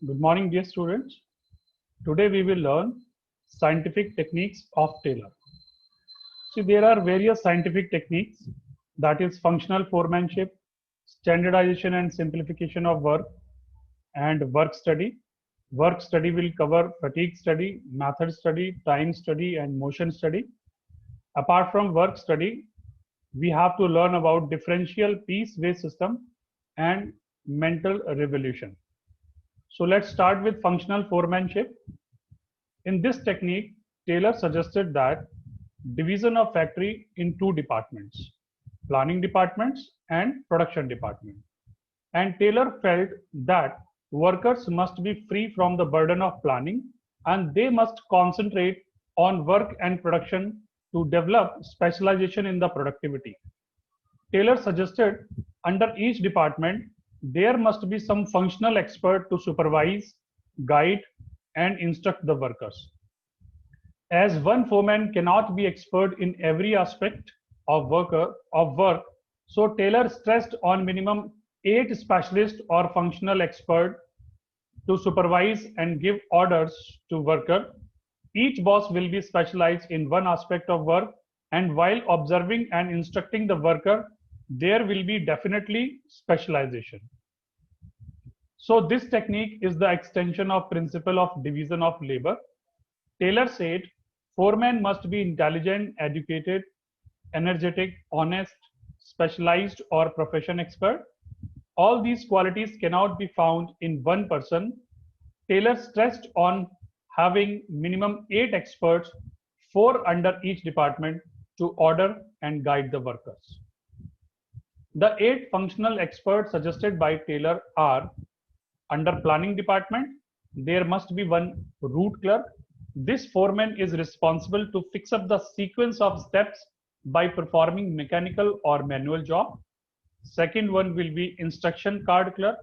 Good morning, dear students. Today we will learn scientific techniques of Taylor. See, there are various scientific techniques, that is functional foremanship, standardization and simplification of work, and work study. Work study will cover fatigue study, method study, time study, and motion study. Apart from work study, we have to learn about differential piece-based system and mental revolution. So let's start with functional foremanship. In this technique, Taylor suggested that division of factory in two departments, planning departments and production department. And Taylor felt that workers must be free from the burden of planning and they must concentrate on work and production to develop specialization in the productivity. Taylor suggested under each department, there must be some functional expert to supervise, guide, and instruct the workers. As one foreman cannot be expert in every aspect of work, so Taylor stressed on minimum 8 specialists or functional expert to supervise and give orders to worker. Each boss will be specialized in one aspect of work, and while observing and instructing the worker, there will be definitely specialization. So this technique is the extension of principle of division of labor. Taylor said, foreman must be intelligent, educated, energetic, honest, specialized or profession expert. All these qualities cannot be found in one person. Taylor stressed on having minimum 8 experts, 4 under each department to order and guide the workers. The 8 functional experts suggested by Taylor are: under planning department, there must be one route clerk. This foreman is responsible to fix up the sequence of steps by performing mechanical or manual job. Second one will be instruction card clerk.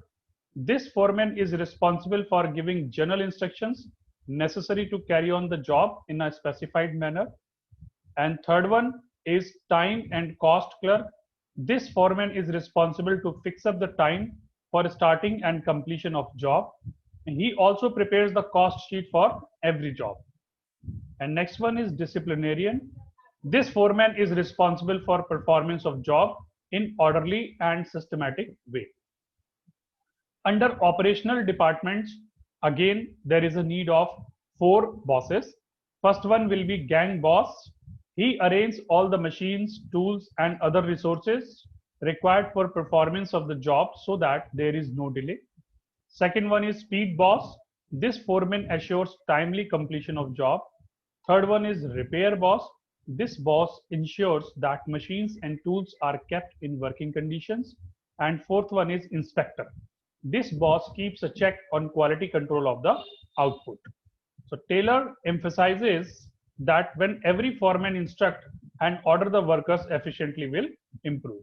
This foreman is responsible for giving general instructions necessary to carry on the job in a specified manner. And third one is time and cost clerk. This foreman is responsible to fix up the time for starting and completion of job. And he also prepares the cost sheet for every job. And next one is disciplinarian. This foreman is responsible for performance of job in orderly and systematic way. Under operational departments, again, there is a need of 4 bosses. First one will be gang boss. He arranges all the machines, tools, and other resources required for performance of the job so that there is no delay. Second one is speed boss. This foreman assures timely completion of job. Third one is repair boss. This boss ensures that machines and tools are kept in working conditions. And fourth one is inspector. This boss keeps a check on quality control of the output. So Taylor emphasizes that when every foreman instruct and order, the workers efficiently will improve.